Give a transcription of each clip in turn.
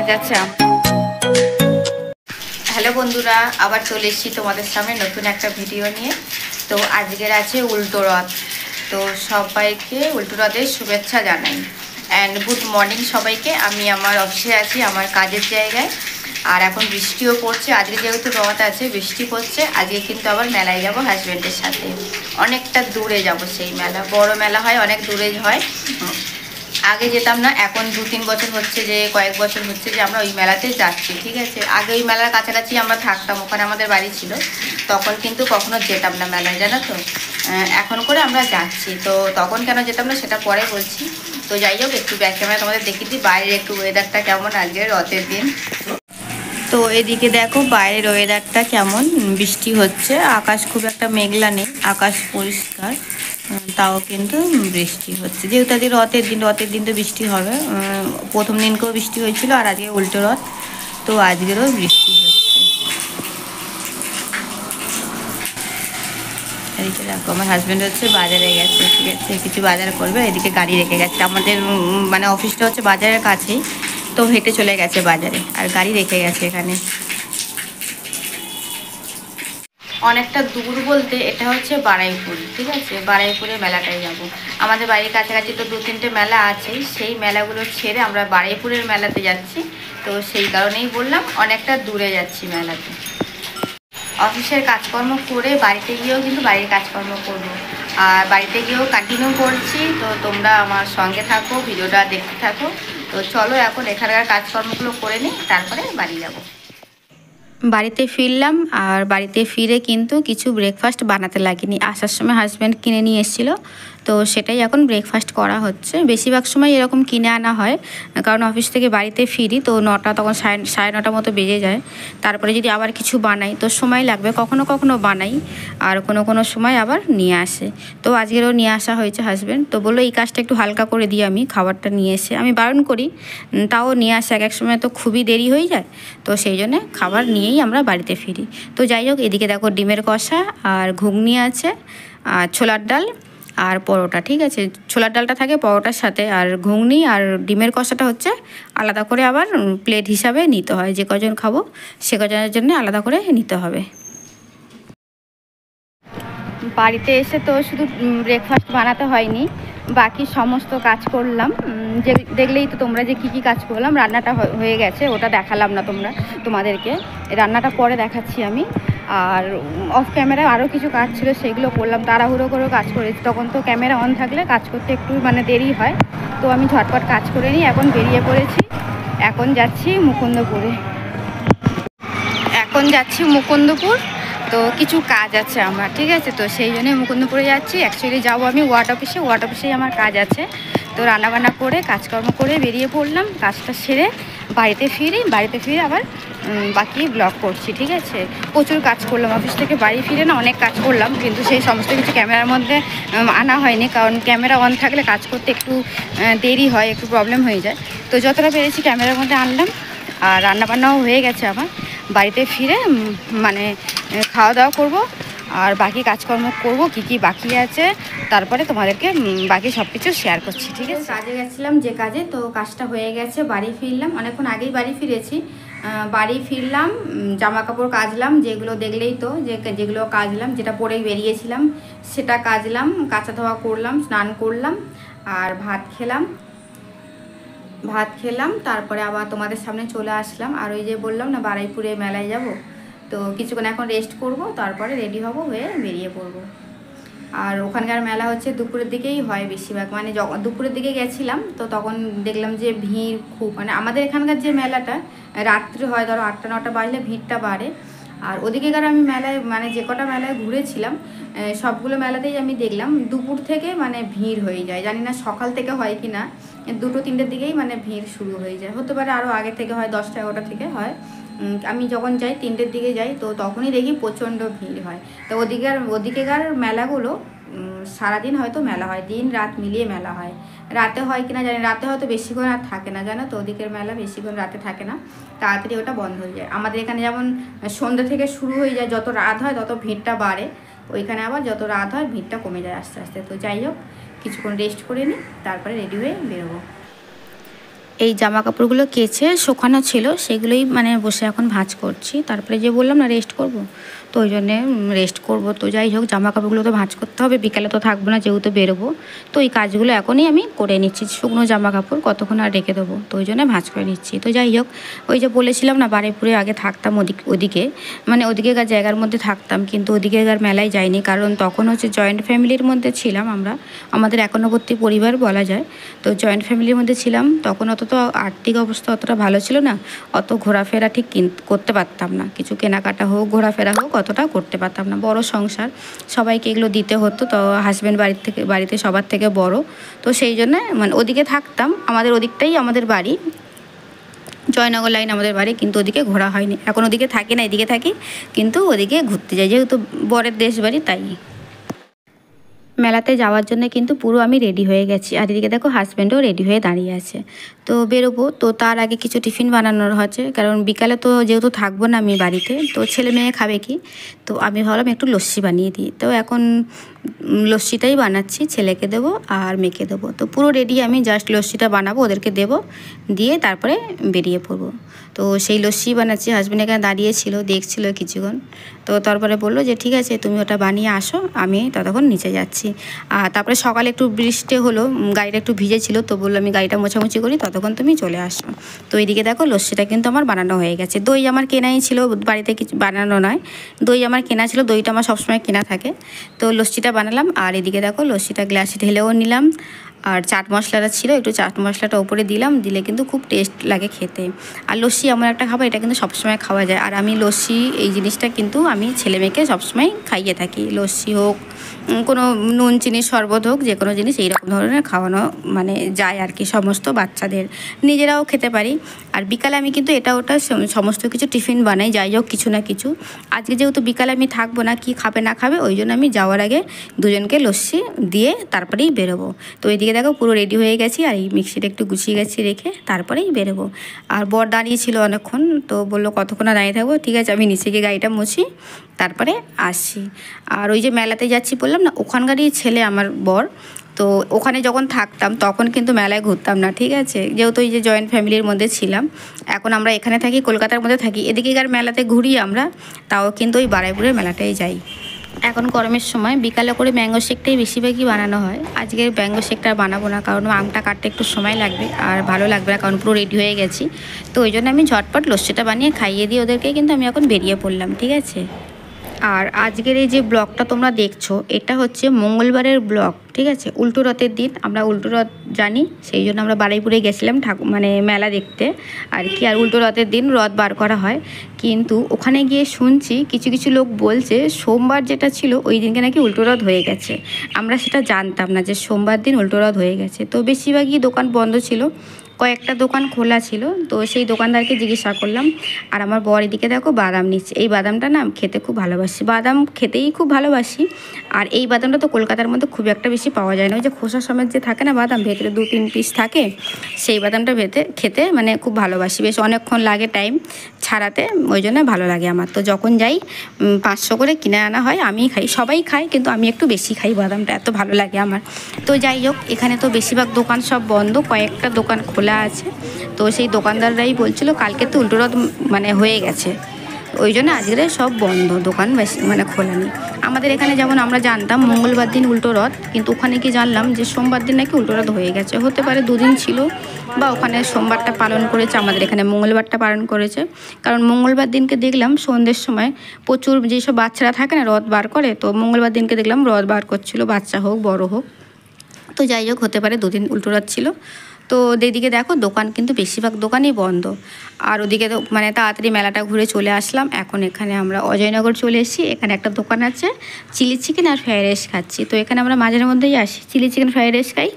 যাচ্ছে। হ্যালো বন্ধুরা, আবার চলে এসেছি তোমাদের সামনে নতুন একটা ভিডিও নিয়ে। তো আজকের আছে উল্টো রথ। তো সবাইকে উল্টো রথের শুভেচ্ছা জানাই অ্যান্ড গুড মর্নিং সবাইকে। আমি আমার অফিসে আছি, আমার কাজের জায়গায়। আর এখন বৃষ্টিও পড়ছে, আজকে যেহেতু রথ আছে বৃষ্টি পড়ছে। আজকে কিন্তু আবার মেলায় যাব হাজব্যান্ডের সাথে, অনেকটা দূরে যাব। সেই মেলা বড় মেলা হয়, অনেক দূরে হয়। আগে যেতাম না, এখন 2-3 বছর হচ্ছে, যে কয়েক বছর হচ্ছে যে আমরা ওই মেলাতে যাচ্ছি। ঠিক আছে, আগে ওই মেলার কাছাকাছি আমরা থাকতাম, ওখানে আমাদের বাড়ি ছিল, তখন কিন্তু কখনো যেতাম না মেলায়, জানো তো। এখন করে আমরা যাচ্ছি, তো তখন কেন যেতাম না সেটা পরে বলছি। তো যাই হোক, একটু ব্যাক ক্যামেরা তোমাদের দেখিয়ে দিই বাইরের একটু ওয়েদারটা কেমন আজকে রথের দিন। তো এদিকে দেখো বাইরের ওয়েদারটা কেমন, বৃষ্টি হচ্ছে, আকাশ খুব একটা মেঘলা নেই, আকাশ পরিষ্কার, তাও কিন্তু বৃষ্টি হচ্ছে। যেহেতু আজকে রথের দিন তো বৃষ্টি হবে। প্রথম দিনকেও বৃষ্টি হয়েছিল, আর আজকে উল্টো রথ, তো আজকেরও বৃষ্টি হচ্ছে। এদিকে দেখো আমার হাজব্যান্ড হচ্ছে বাজারে গেছে, ঠিক আছে, কিছু বাজার করবে, এদিকে গাড়ি রেখে গেছে। আমাদের মানে অফিসটা হচ্ছে বাজারের কাছেই, তো হেঁটে চলে গেছে বাজারে, আর গাড়ি রেখে গেছে এখানে। অনেকটা দূর বলতে এটা হচ্ছে বারুইপুর, ঠিক আছে, বারুইপুরে মেলাটাই যাব। আমাদের বাড়ির কাছাকাছি তো 2-3টে মেলা আছে, সেই মেলাগুলো ছেড়ে আমরা বারুইপুরের মেলাতে যাচ্ছি। তো সেই কারণেই বললাম অনেকটা দূরে যাচ্ছি মেলাতে। অফিসের কাজকর্ম করে বাড়িতে গিয়েও কিন্তু বাড়ির কাজকর্ম করবো, আর বাড়িতে গিয়েও কন্টিনিউ করছি। তো তোমরা আমার সঙ্গে থাকো, ভিডিওটা দেখতে থাকো। তো চলো এখন এখানকার কাজকর্মগুলো করে নিই, তারপরে বাড়ি যাবো। বাড়িতে ফিরলাম, আর বাড়িতে ফিরে কিন্তু কিছু ব্রেকফাস্ট বানাতে লাগেনি, আসার সময় হাজব্যান্ড কিনে নিয়ে এসেছিলো, তো সেটাই এখন ব্রেকফাস্ট করা হচ্ছে। বেশিরভাগ সময় এরকম কিনে আনা হয়, কারণ অফিস থেকে বাড়িতে ফিরি তো 9টা, তখন সাড়ে 9টার মতো বেজে যায়। তারপরে যদি আবার কিছু বানাই তো সময় লাগবে, কখনো কখনো বানাই, আর কোনো সময় আবার নিয়ে আসে। তো আজকেরও নিয়ে আসা হয়েছে হাজব্যান্ড, তো বললো এই কাজটা একটু হালকা করে দিই আমি, খাবারটা নিয়ে এসে। আমি বারণ করি, তাও নিয়ে আসে। এক সময় তো খুবই দেরি হয়ে যায়, তো সেই জন্যে খাবার নিয়েই আমরা বাড়িতে ফিরি। তো যাই হোক, এদিকে দেখো ডিমের কষা আর ঘুগনি আছে, আর ছোলার ডাল আর পরোটা, ঠিক আছে। ছোলার ডালটা থাকে পরোটার সাথে, আর ঘুগনি আর ডিমের কষাটা হচ্ছে আলাদা করে আবার প্লেট হিসাবে নিতে হয়, যে কজন খাবো সে কজনের জন্য আলাদা করে নিতে হবে। বাড়িতে এসে তো শুধু ব্রেকফাস্ট বানাতে হয়নি, বাকি সমস্ত কাজ করলাম। যে দেখলেই তো তোমরা যে কী কাজ করলাম। রান্নাটা হয়ে গেছে, ওটা দেখালাম না তোমাদেরকে, রান্নাটা পরে দেখাচ্ছি আমি। আর অফ ক্যামেরায় আরও কিছু কাজ ছিল, সেগুলো করলাম, তাড়াহুড়ো করেও কাজ করেছি। তখন তো ক্যামেরা অন থাকলে কাজ করতে একটু মানে দেরি হয়, তো আমি ঝটপট কাজ করে নিই। এখন বেরিয়ে পড়েছি, এখন যাচ্ছি মুকুন্দপুর। তো কিছু কাজ আছে আমার, ঠিক আছে, তো সেই জন্যই মুকুন্দপুরে যাচ্ছি। অ্যাকচুয়ালি যাবো আমি ওয়ার্ড অফিসেই আমার কাজ আছে। তো রান্নাবান্না করে কাজকর্ম করে বেরিয়ে পড়লাম, কাজটা সেরে বাড়িতে ফিরে আবার বাকি ব্লগ করছি, ঠিক আছে। প্রচুর কাজ করলাম, অফিস থেকে বাড়ি ফিরে না অনেক কাজ করলাম, কিন্তু সেই সমস্ত কিছু ক্যামেরার মধ্যে আনা হয়নি, কারণ ক্যামেরা অন থাকলে কাজ করতে একটু দেরি হয়, একটু প্রবলেম হয়ে যায়। তো যতটা পেরেছি ক্যামেরার মধ্যে আনলাম। আর রান্নাবান্নাও হয়ে গেছে আমার। বাড়িতে ফিরে মানে খাওয়া দাওয়া করব, আর বাকি কাজকর্ম করব, কি বাকি আছে, তারপরে তোমাদেরকে বাকি সব কিছু শেয়ার করছি, ঠিক আছে। কাজে গেছিলাম যে কাজে, তো কাজটা হয়ে গেছে, বাড়ি ফিরলাম, অনেকক্ষণ আগেই বাড়ি ফিরেছি। বাড়ি ফিরলাম, জামা কাপড় কাচলাম, যেগুলো দেখলেই তো যেগুলো কাচলাম, যেটা পরেই বেরিয়েছিলাম সেটা কাচলাম, কাচা ধোয়া করলাম, স্নান করলাম, আর ভাত খেলাম। তারপরে আবার তোমাদের সামনে চলে আসলাম। আর ওই যে বললাম না বারুইপুরে মেলায় যাব, তো কিছুক্ষণ এখন রেস্ট করব, তারপরে রেডি হব, হয়ে বেরিয়ে পড়ব। আর ওখানকার মেলা হচ্ছে দুপুরের দিকেই হয় বেশিরভাগ, মানে যখন দুপুরের দিকে গেছিলাম তো তখন দেখলাম যে ভিড় খুব, মানে আমাদের এখানকার যে মেলাটা রাত্রে হয়, ধরো 8টা-9টা বাজলে ভিড়টা বাড়ে। আর ওদিকেকার আমি মেলায় মানে যে কটা মেলায় ঘুরেছিলাম সবগুলো মেলাতেই আমি দেখলাম দুপুর থেকে মানে ভিড় হয়ে যায়। জানি না সকাল থেকে হয় কি না, 2-3টের দিকেই মানে ভিড় শুরু হয়ে যায়, হতে পারে আরও আগে থেকে হয়, 10টা-11টা থেকে হয়। আমি যখন যাই 3টের দিকে যাই, তো তখনই দেখি প্রচণ্ড ভিড় হয়। তো ওদিকেকার মেলাগুলো সারাদিন হয়তো মেলা হয়, দিন রাত মিলিয়ে মেলা হয়। রাতে হয় কিনা জানি, রাতে হয়তো বেশিক্ষণ আর থাকে না, জানো তো, ওদিকের মেলা বেশিক্ষণ রাতে থাকে না, তাড়াতাড়ি ওটা বন্ধ হয়ে যায়। আমাদের এখানে যেমন সন্ধ্যা থেকে শুরু হয়ে যায়, যত রাত হয় তত ভিড়টা বাড়ে, ওইখানে আবার যত রাত হয় ভিড়টা কমে যায় আস্তে আস্তে। তো যাই হোক, কিছুক্ষণ রেস্ট করে নিই, তারপরে রেডি হয়ে বেরোবো। এই জামা কাপড়গুলো কেচে শুকানো ছিল, সেগুলোই মানে বসে এখন ভাঁজ করছি। তারপরে যে বললাম না রেস্ট করব, তো ওই জন্যে রেস্ট করব। তো যাই হোক, জামা কাপড়গুলো তো ভাঁজ করতে হবে, বিকালে তো থাকবো না যেহেতু বেরোবো। তো এই কাজগুলো এখনই আমি করে নিচ্ছি। শুকনো জামা কাপড় কতক্ষণ আর রেখে দেবো, তো ওই জন্য ভাঁজ করে নিচ্ছি। তো যাই হোক, ওই যে বলেছিলাম না বারুইপুরে আগে থাকতাম, ওদিকে মানে ওদিকেকার জায়গার মধ্যে থাকতাম, কিন্তু ওদিকেকার মেলায় যাইনি, কারণ তখন হচ্ছে জয়েন্ট ফ্যামিলির মধ্যে ছিলাম আমরা। আমাদের একান্নবর্তী পরিবার বলা যায়। তো জয়েন্ট ফ্যামিলির মধ্যে ছিলাম, তখন অত তো আর্থিক অবস্থা অতটা ভালো ছিল না, অত ঘোরাফেরা ঠিক করতে পারতাম না। কিছু কেনাকাটা হোক, ঘোরাফেরা হোক, অতটা করতে পারতাম না। বড় সংসার, সবাইকে এগুলো দিতে হতো। তো হাজব্যান্ড বাড়িতে সবার থেকে বড়, তো সেই জন্য মানে ওদিকে থাকতাম। আমাদের ওদিকটাই আমাদের বাড়ি, জয়নগর লাইন আমাদের বাড়ি, কিন্তু ওদিকে ঘোরা হয়নি। এখন ওদিকে থাকি না, এদিকে থাকি, কিন্তু ওদিকে ঘুরতে যাই, যেহেতু বরের দেশ বাড়ি তাই। মেলাতে যাওয়ার জন্য কিন্তু পুরো আমি রেডি হয়ে গেছি, আর এদিকে দেখো হাজব্যান্ডও রেডি হয়ে দাঁড়িয়ে আছে। তো বেরোবো, তো তার আগে কিছু টিফিন বানানোর হচ্ছে, কারণ বিকালে তো যেহেতু থাকবো না আমি বাড়িতে, তো ছেলে মেয়ে খাবে কি, তো আমি ভাবলাম একটু লস্যি বানিয়ে দিই। তো এখন লস্যিটাই বানাচ্ছি, ছেলেকে দেবো আর মেয়েকে দেবো। তো পুরো রেডি আমি, জাস্ট লস্যিটা বানাবো, ওদেরকে দেবো, দিয়ে তারপরে বেরিয়ে পড়বো। তো সেই লস্যি বানাচ্ছি, হাজব্যান্ড এখানে দাঁড়িয়েছিল, দেখছিল কিছুক্ষণ। তো তারপরে বললো যে ঠিক আছে তুমি ওটা বানিয়ে আসো, আমি ততক্ষণ নিচে যাচ্ছি। আর তারপরে সকালে একটু বৃষ্টি হলো, গাড়িটা একটু ভিজেছিল, তো বললো আমি গাড়িটা মোছামুছি করি, ততক্ষণ তুমি চলে আসো। তো এইদিকে দেখো লস্যিটা কিন্তু আমার বানানো হয়ে গেছে। দই আমার কেনাই ছিল, বাড়িতে কিছু বানানো নয়, দই আমার কেনা ছিল, দইটা আমার সবসময় কেনা থাকে। তো লস্যিটা বানালাম, আর এদিকে দেখো লস্যিটা গ্লাসে ঢেলেও নিলাম। আর চাট মশলাটা ছিল, একটু চাট মশলাটা ওপরে দিলাম, দিলে কিন্তু খুব টেস্ট লাগে খেতে। আর লস্যি এমন একটা খাবার, এটা কিন্তু সবসময় খাওয়া যায়। আর আমি লস্যি এই জিনিসটা কিন্তু আমি ছেলে মেয়েকে সবসময় খাইয়ে থাকি। লস্যি হোক, কোনো নুন চিনির শরবত হোক, যে কোনো জিনিস এইরকম ধরনের খাওয়ানো মানে যায় আর কি, সমস্ত বাচ্চাদের, নিজেরাও খেতে পারি। আর বিকালে আমি কিন্তু এটা ওটা সমস্ত কিছু টিফিন বানাই, যাই হোক কিছু না কিছু। আজকে যেহেতু বিকালে আমি থাকবো না, কি খাবে না খাবে, ওই জন্য আমি যাওয়ার আগে দুজনকে লস্যি দিয়ে তারপরেই বেরোবো। তো এদিকে দেখো পুরো রেডি হয়ে গেছি, আর এই মিক্সিটা একটু গুছিয়ে গেছি রেখে তারপরেই বেরোবো। আর বর দাঁড়িয়েছিল অনেকক্ষণ, তো বললো কতক্ষণ দাঁড়িয়ে থাকবো, ঠিক আছে আমি নিচে গিয়ে গাড়িটা মুছি, তারপরে আসছি। আর ওই যে মেলাতে যাচ্ছি বললাম না, ওখানকারই ছেলে আমার বর। তো ওখানে যখন থাকতাম তখন কিন্তু মেলায় ঘুরতাম না, ঠিক আছে, যেহেতু এই যে জয়েন্ট ফ্যামিলির মধ্যে ছিলাম। এখন আমরা এখানে থাকি, কলকাতার মধ্যে থাকি, এদিকেকার মেলাতে ঘুরি আমরা, তাও কিন্তু ওই বারুইপুরের মেলাটাই যাই। এখন গরমের সময় বিকালে করে ম্যাঙ্গো শেকটাই বেশিরভাগই বানানো হয়। আজকে ম্যাঙ্গো শেকটা আর বানাবো না, কারণ আমটা কাটতে একটু সময় লাগবে, আর ভালো লাগবে না, কারণ পুরো রেডি হয়ে গেছি। তো ওই জন্য আমি ঝটপট লস্যিটা বানিয়ে খাইয়ে দিই ওদেরকে, কিন্তু আমি এখন বেরিয়ে পড়লাম, ঠিক আছে। আর আজকের এই যে ব্লগটা তোমরা দেখছো, এটা হচ্ছে মঙ্গলবারের ব্লগ, ঠিক আছে। উল্টো রথের দিন, আমরা উল্টো রথ জানি, সেই জন্য আমরা বারুইপুরে গেছিলাম মানে মেলা দেখতে আর কি। আর উল্টো রথের দিন রথ বার করা হয়, কিন্তু ওখানে গিয়ে শুনছি কিছু কিছু লোক বলছে সোমবার যেটা ছিল ওই দিনকে নাকি উল্টো রথ হয়ে গেছে। আমরা সেটা জানতাম না যে সোমবার দিন উল্টো রথ হয়ে গেছে। তো বেশিরভাগই দোকান বন্ধ ছিল, কয়েকটা দোকান খোলা ছিল। তো সেই দোকানদারকে জিজ্ঞাসা করলাম। আর আমার বর এদিকে দেখো বাদাম নিচ্ছে। এই বাদামটা না খেতে খুব ভালোবাসি, বাদাম খেতেই খুব ভালোবাসি। আর এই বাদামটা তো কলকাতার মধ্যে খুব একটা বেশি পাওয়া যায় না, ওই যে খোসা সমেত যে থাকে না বাদাম, ভেতরে 2-3 পিস থাকে, সেই বাদামটা খেতে মানে খুব ভালোবাসি। বেশ অনেকক্ষণ লাগে টাইম ছাড়াতে, ওই জন্য ভালো লাগে আমার। তো যখন যাই 500 করে কিনে আনা হয়, আমি খাই, সবাই খাই, কিন্তু আমি একটু বেশি খাই বাদামটা, এত ভালো লাগে আমার। তো যাই হোক, এখানে তো বেশিরভাগ দোকান সব বন্ধ, কয়েকটা দোকান খোলা আছে। তো সেই দোকানদাররাই বলছিল কালকে তো উল্টো রথ মানে হয়ে গেছে, ওই জন্য আজকে সব বন্ধ, দোকান বেশি মানে খোলা নেই। আমাদের এখানে যেমন আমরা জানতাম মঙ্গলবার দিন উল্টো রথ, কিন্তু ওখানে কি জানলাম যে সোমবার দিন নাকি উল্টো রথ হয়ে গেছে। হতে পারে 2 দিন ছিল, বা ওখানে সোমবারটা পালন করেছে, আমাদের এখানে মঙ্গলবারটা পালন করেছে। কারণ মঙ্গলবার দিনকে দেখলাম সন্ধ্যের সময় প্রচুর যেসব বাচ্চারা থাকে না রথ বার করে, তো মঙ্গলবার দিনকে দেখলাম রথ বার করছিল, বাচ্চা হোক বড় হোক। তো যাই হোক, হতে পারে 2 দিন উল্টো রথ ছিল। তো এদিকে দেখো দোকান কিন্তু বেশিরভাগ দোকানই বন্ধ। আর ওদিকে তো মানে তাড়াতাড়ি মেলাটা ঘুরে চলে আসলাম। এখন এখানে আমরা অজয়নগর চলে এসেছি, এখানে একটা দোকান আছে, চিলি চিকেন আর ফ্রাইড রাইস খাচ্ছি। তো এখানে আমরা মাঝে মধ্যেই আসি, চিলি চিকেন ফ্রাইড রাইস খাই,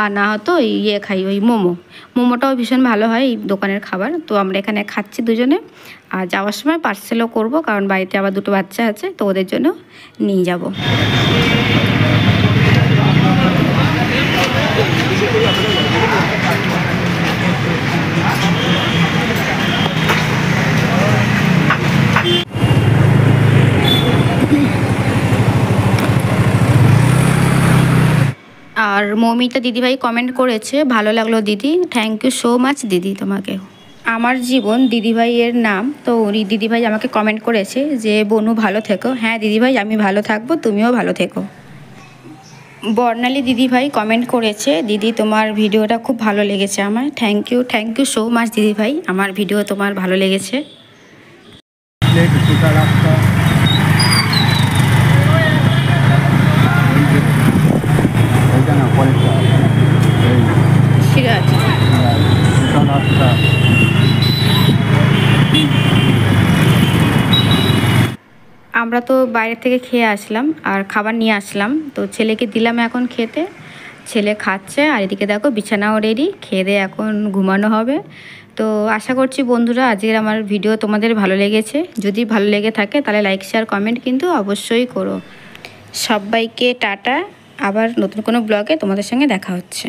আর না হয়তো খাই ওই মোমোটাও ভীষণ ভালো হয় এই দোকানের খাবার। তো আমরা এখানে খাচ্ছি দুজনে, আর যাওয়ার সময় পার্সেলও করব, কারণ বাড়িতে আবার 2টো বাচ্চা আছে, তো ওদের জন্য নিয়ে যাব। আর আর মৌমিতা দিদিভাই কমেন্ট করেছে, ভালো লাগলো দিদি, থ্যাংক ইউ সো মাচ দিদি তোমাকে। আমার জীবন দিদিভাইয়ের নাম, তো উনি দিদিভাই আমাকে কমেন্ট করেছে যে বনু ভালো থেকো। হ্যাঁ দিদিভাই, আমি ভালো থাকবো, তুমিও ভালো থেকো। বর্ণালী দিদিভাই কমেন্ট করেছে, দিদি তোমার ভিডিওটা খুব ভালো লেগেছে আমার। থ্যাংক ইউ সো মাচ দিদিভাই, আমার ভিডিও তোমার ভালো লেগেছে। সিরাজ আমরা তো বাইরে থেকে খেয়ে আসলাম আর খাবার নিয়ে আসলাম, তো ছেলেকে দিলাম এখন খেতে। ছেলে খাচ্ছে আর এদিকে দেখো বিছানাও রেডি, খেয়ে দিয়ে এখন ঘুমানো হবে। তো আশা করছি বন্ধুরা আজকের আমার ভিডিও তোমাদের ভালো লেগেছে। যদি ভালো লেগে থাকে তাহলে লাইক শেয়ার কমেন্ট কিন্তু অবশ্যই করো। সবাইকে টাটা, আবার নতুন কোনো ব্লগে তোমাদের সঙ্গে দেখা হচ্ছে।